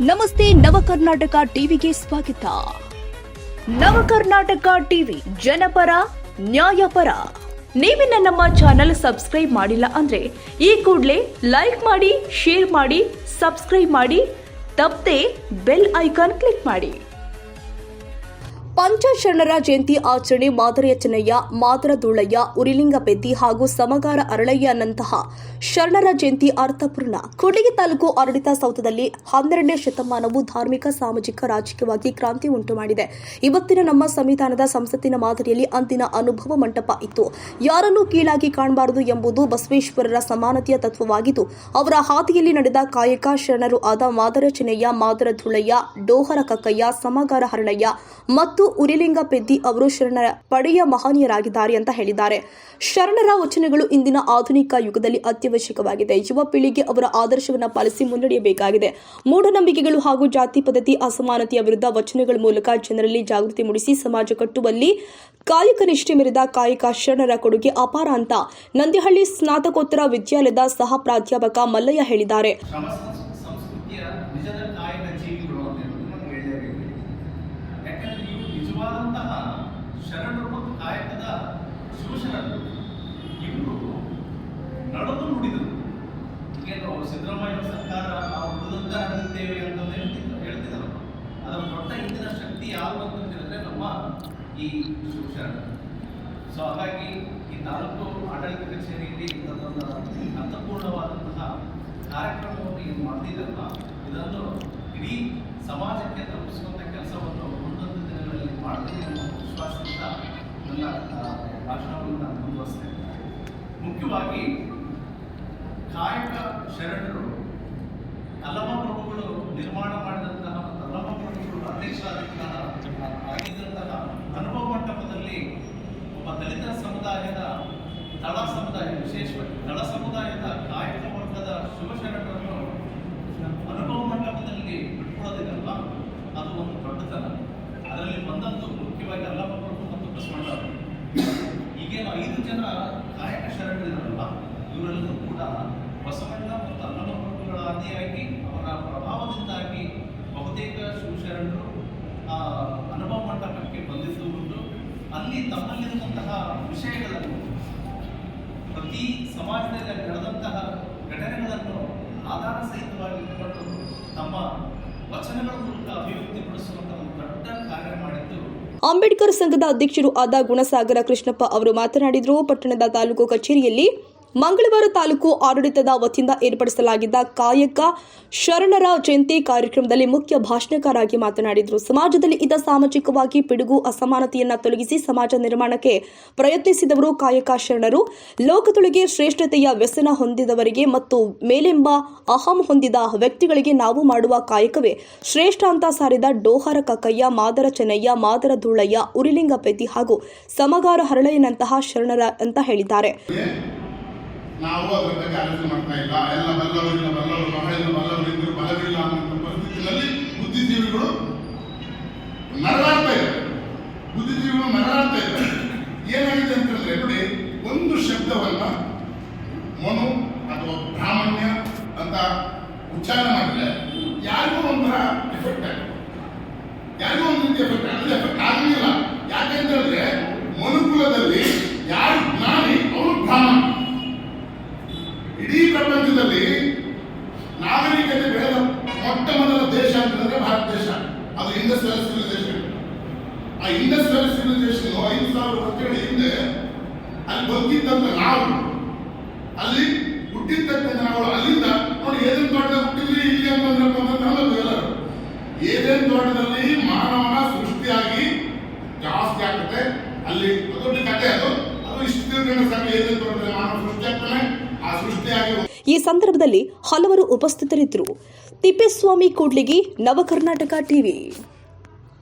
ನಮಸ್ತೆ ನವಕರ್ನಾಟಕ ಟಿವಿಗೆ ಸ್ವಾಗತ. ನವಕರ್ನಾಟಕ ಟಿವಿ ಜನಪರ ನ್ಯಾಯಪರ. ನೀವಿನ್ನ ನಮ್ಮ ಚಾನೆಲ್ ಸಬ್ಸ್ಕ್ರೈಬ್ ಮಾಡಿಲ್ಲ ಅಂದ್ರೆ ಈ ಕೂಡಲೇ ಲೈಕ್ ಮಾಡಿ, ಶೇರ್ ಮಾಡಿ, ಸಬ್ಸ್ಕ್ರೈಬ್ ಮಾಡಿ, ತಪ್ಪದೆ ಬೆಲ್ ಐಕಾನ್ ಕ್ಲಿಕ್ ಮಾಡಿ. ಪಂಚಶರಣರ ಜಯಂತಿ ಆಚರಣೆ ಮಾದರಿಯ ಚೆನ್ನಯ್ಯ, ಮಾದರ ಧೂಳಯ್ಯ, ಉರಿಲಿಂಗಪೆದ್ದಿ ಹಾಗೂ ಸಮಗಾರ ಅರಳಯ್ಯನಂತಹ ಶರಣರ ಜಯಂತಿ ಅರ್ಥಪೂರ್ಣ. ಕೂಡ್ಲಿಗಿ ತಾಲೂಕು ಆಡಳಿತ ಸೌಧದಲ್ಲಿ 12ನೇ ಶತಮಾನವು ಧಾರ್ಮಿಕ, ಸಾಮಾಜಿಕ, ರಾಜಕೀಯವಾಗಿ ಕ್ರಾಂತಿ ಉಂಟು ಮಾಡಿದೆ. ಇವತ್ತಿನ ನಮ್ಮ ಸಂವಿಧಾನದ ಸಂಸತ್ತಿನ ಮಾದರಿಯಲ್ಲಿ ಅಂದಿನ ಅನುಭವ ಮಂಟಪ ಇತ್ತು. ಯಾರನ್ನೂ ಕೀಳಾಗಿ ಕಾಣಬಾರದು ಎಂಬುದು ಬಸವೇಶ್ವರರ ಸಮಾನತೆಯ ತತ್ವವಾಗಿದ್ದು, ಅವರ ಹಾದಿಯಲ್ಲಿ ನಡೆದ ಕಾಯಕ ಶರಣರು ಆದ ಮಾದರ ಚೆನ್ನಯ್ಯ, ಮಾದರ ಧೂಳಯ್ಯ, ಡೋಹರ ಕಕ್ಕಯ್ಯ, ಸಮಗಾರ ಹರಳಯ್ಯ ಮತ್ತು ಉರಿಲಿಂಗ ಪೆದ್ದಿ ಅವರು ಶರಣರ ಪಡೆಯ ಮಹನೀಯರಾಗಿದ್ದಾರೆ ಅಂತ ಹೇಳಿದ್ದಾರೆ. ಶರಣರ ವಚನಗಳು ಇಂದಿನ ಆಧುನಿಕ ಯುಗದಲ್ಲಿ ಅತ್ಯವಶ್ಯಕವಾಗಿದೆ. ಯುವ ಪೀಳಿಗೆ ಅವರ ಆದರ್ಶವನ್ನು ಪಾಲಿಸಿ ಮುನ್ನಡೆಯಬೇಕಾಗಿದೆ. ಮೂಢನಂಬಿಕೆಗಳು ಹಾಗೂ ಜಾತಿ ಪದ್ಧತಿ, ಅಸಮಾನತೆಯ ವಿರುದ್ಧ ವಚನಗಳ ಮೂಲಕ ಜನರಲ್ಲಿ ಜಾಗೃತಿ ಮೂಡಿಸಿ ಸಮಾಜ ಕಟ್ಟುವಲ್ಲಿ ಕಾಯಕ ನಿಷ್ಠೆ ಮೆರೆದ ಕಾಯಕ ಶರಣರ ಕೊಡುಗೆ ಅಪಾರ ಅಂತ ನಂದಿಹಳ್ಳಿ ಸ್ನಾತಕೋತ್ತರ ವಿದ್ಯಾಲಯದ ಸಹ ಪ್ರಾಧ್ಯಾಪಕ ಮಲ್ಲಯ್ಯ ಹೇಳಿದ್ದಾರೆ. ನಿಜವಾದಂತಹ ಶರಣರು ಮತ್ತು ಕಾಯಕದ ಶಿವಶರಣರು ಇವರು ನಡೆದು ನುಡಿದರು. ಈಗೇನು ಸಿದ್ದರಾಮಯ್ಯ ಸರ್ಕಾರ ನಾವು ನುಡಿದಂತ ನಡೆದಿದ್ದೇವೆ ಅಂತ ಹೇಳ್ತಿದ್ರು. ಅದರ ದೊಡ್ಡ ಇಂದಿನ ಶಕ್ತಿ ಯಾರು ಅಂತ ಹೇಳಿದ್ರೆ ನಮ್ಮ ಈ ಶಿವಶರಣರು. ಸೊ ಹಾಗಾಗಿ ಈ ತಾಲೂಕು ಆಡಳಿತ ಕಚೇರಿಯಲ್ಲಿ ಇದೊಂದು ಅರ್ಥಪೂರ್ಣವಾದಂತಹ ಕಾರ್ಯಕ್ರಮವನ್ನು ಏನು ಮಾಡ್ತಿದ್ದಲ್ಲ, ಇದನ್ನು ಇಡೀ ಸಮಾಜಕ್ಕೆ ತಲುಪಿಸುವಂಥ ಕೆಲಸವನ್ನು ಮುಂದೊಂದು ದಿನಗಳಲ್ಲಿ ಮಾಡ್ತೀನಿ ಅನ್ನೋ ವಿಶ್ವಾಸದಿಂದ ನನ್ನ ಭಾಷಣವನ್ನು ನಾನು ಮುಂದುವರಿಸ್ತೇನೆ. ಮುಖ್ಯವಾಗಿ ಕಾಯಕ ಶರಣರು ಅಲ್ಲಮ ಪ್ರಭುಗಳು ನಿರ್ಮಾಣ ಮಾಡಿದಂತಹ ಮತ್ತು ಅಲ್ಲಮ ಪ್ರಭುಗಳು ಅಧ್ಯಕ್ಷರಾದಂತಹ ಅನುಭವ ಮಂಟಪದಲ್ಲಿ ಒಬ್ಬ ದಲಿತ ಸಮುದಾಯದ ತಳ ಸಮುದಾಯ, ವಿಶೇಷವಾಗಿ ತಳ ಸಮುದಾಯದ ಕಾಯಕ ವರ್ಗದ ಶಿವಶರಣರನ್ನು ಅನುಭವ ಮಂಟಪದಲ್ಲಿ ಬಿಟ್ಕೊಳ್ಳೋದಿದಲ್ಲ, ಅದು ಒಂದು ದೊಡ್ಡತನ. ಅದರಲ್ಲಿ ಬಂದದ್ದು ಮುಖ್ಯವಾಗಿ ಅಲ್ಲಮ ಪ್ರಭು ಮತ್ತು ಬಸವಣ್ಣವರು. ಈಗೇನು 5 ಜನ ಕಾಯಕ ಶರಣರಿರಲ್ಲ, ಇವರೆಲ್ಲರೂ ಕೂಡ ಬಸವಣ್ಣ ಮತ್ತು ಅಲ್ಲಮ ಪ್ರಭುಗಳ ಆದಿಯಾಗಿ ಅವರ ಪ್ರಭಾವದಿಂದಾಗಿ ಬಹುತೇಕ ಶಿವಶರಣರು ಅನುಭವ ಮಂಟಪಕ್ಕೆ ಬಂದಿದ್ದು ಉಂಟು. ಅಲ್ಲಿ ತಮ್ಮಲ್ಲಿರುವಂತಹ ವಿಷಯಗಳನ್ನು, ಪ್ರತಿ ಸಮಾಜದಲ್ಲಿ ನಡೆದಂತಹ ಘಟನೆಗಳನ್ನು ಆಧಾರ ಸಹಿತವಾಗಿ ಇಟ್ಟುಕೊಂಡು ತಮ್ಮ ವಚನಗಳ ಮೂಲಕ ಅಭಿವ್ಯಕ್ತಿಪಡಿಸುವಂತಹ ಒಂದು ದೊಡ್ಡ ಕಾರ್ಯ ಮಾಡಿದ್ದು. ಅಂಬೇಡ್ಕರ್ ಸಂಘದ ಅಧ್ಯಕ್ಷರು ಆದ ಗುಣಸಾಗರ ಕೃಷ್ಣಪ್ಪ ಅವರು ಮಾತನಾಡಿದರು. ಪಟ್ಟಣದ ತಾಲೂಕು ಕಚೇರಿಯಲ್ಲಿ ಮಂಗಳವಾರ ತಾಲೂಕು ಆಡಳಿತದ ವತಿಯಿಂದ ಏರ್ಪಡಿಸಲಾಗಿದ್ದ ಕಾಯಕ ಶರಣರ ಜಯಂತಿ ಕಾರ್ಯಕ್ರಮದಲ್ಲಿ ಮುಖ್ಯ ಭಾಷಣಕಾರರಾಗಿ ಮಾತನಾಡಿದರು. ಸಮಾಜದಲ್ಲಿ ಇದ್ದ ಸಾಮಾಜಿಕವಾಗಿ ಪಿಡುಗು, ಅಸಮಾನತೆಯನ್ನು ತೊಲಗಿಸಿ ಸಮಾಜ ನಿರ್ಮಾಣಕ್ಕೆ ಪ್ರಯತ್ನಿಸಿದವರು ಕಾಯಕ ಶರಣರು. ಲೋಕದೊಳಗೆ ಶ್ರೇಷ್ಠತೆಯ ವ್ಯಸನ ಹೊಂದಿದವರಿಗೆ ಮತ್ತು ಮೇಲೆಂಬ ಅಹಂ ಹೊಂದಿದ ವ್ಯಕ್ತಿಗಳಿಗೆ ನಾವು ಮಾಡುವ ಕಾಯಕವೇ ಶ್ರೇಷ್ಠ ಅಂತ ಸಾರಿದ ಡೋಹರ ಕಕ್ಕಯ್ಯ, ಮಾದರ ಚೆನ್ನಯ್ಯ, ಮಾದರ ಧೂಳಯ್ಯ, ಉರಿಲಿಂಗ ಪೆದ್ದಿ ಹಾಗೂ ಸಮಗಾರ ಹರಳಯ್ಯನಂತಹ ಶರಣರ ಅಂತ ಹೇಳಿದ್ದಾರೆ. ನಾವು ಅದರ ಬಗ್ಗೆ ಆಲೋಚನೆ ಮಾಡ್ತಾ ಇಲ್ಲ. ಎಲ್ಲ ಬಲ್ಲವರು ಬಹಳ ಬಲವಿಲ್ಲ ಅನ್ನೋ ಪರಿಸ್ಥಿತಿಯಲ್ಲಿ ಬುದ್ಧಿಜೀವಿಗಳು ಮೆರಳಾಡ್ತಾ ಇದ್ದಾರೆ. ಏನಾಗಿದೆ ಅಂತಂದ್ರೆ ನೋಡಿ, ಒಂದು ಶಬ್ದವನ್ನ ಮನು ಅಥವಾ ಬ್ರಾಹ್ಮಣ್ಯ ಅಂತ ಉಚ್ಚಾರ ಮಾಡಿದ್ರೆ ಯಾರಿಗೂ ಒಂಥರ ಎಫೆಕ್ಟ್ ಆಗುತ್ತೆ, ಯಾರಿಗೂ ಒಂದು ರೀತಿ ಎಫೆಕ್ಟ್ ಅದು ಎಫೆಕ್ಟ್ ಆಗಲಿಲ್ಲ. ಯಾಕೆಂತ ಹೇಳಿದ್ರೆ ಮನುಕುಲದಲ್ಲಿ ಯಾರು ಜ್ಞಾನಿ ಅವರು ಬ್ರಾಹ್ಮಣ. ಇಡೀ ಪ್ರಪಂಚದಲ್ಲಿ ನಾಗರಿಕತೆ ಬೆಳೆದ ಮೊಟ್ಟ ಮೊದಲ ದೇಶ ಅಂತಂದ್ರೆ ಭಾರತ ದೇಶ. ಅದು ಇಂಡಸ್ಟ್ರಿಯಲ್ ಸಿವಿಲೈಸೇಷನ್. ಆ ಇಂಡಸ್ಟ್ರಿಯಲ್ ಸಿವಿಲೈಸೇಷನ್ 5,000 ವರ್ಷಗಳ ಹಿಂದೆ ಅಲ್ಲಿ ಬದುಕಿದ್ದಂತ ನಾವು, ಅಲ್ಲಿ ಹುಟ್ಟಿರ್ತಕ್ಕಂಥ ನಾವು, ಅಲ್ಲಿಂದ ನೋಡಿ ಏದೇನ್ ತೋಟದಲ್ಲಿ ಹುಟ್ಟಿದ್ರಿ ಇಲ್ಲಿ ಅಂತಂದ್ರೆ ಎಲ್ಲರೂ ಏದೇನ್ ತೋಟದಲ್ಲಿ ಮಾನವನ ಸೃಷ್ಟಿಯಾಗಿ ಜಾಸ್ತಿ ಆಗ್ತದೆ. ಅಲ್ಲಿ ದೊಡ್ಡ ಕಥೆ ಅದು ಇಷ್ಟು ಸಾಕು. ಏದೇನ್ ತೋಟದಲ್ಲಿ ಮಾನವ ಸೃಷ್ಟಿ ಆಗ್ತಾನೆ. ಈ ಸಂದರ್ಭದಲ್ಲಿ ಹಲವರು ಉಪಸ್ಥಿತರಿದ್ದರು. ತಿಪ್ಪೇಸ್ವಾಮಿ ಕೂಡ್ಲಿಗಿ, ನವಕರ್ನಾಟಕ ಟಿವಿ.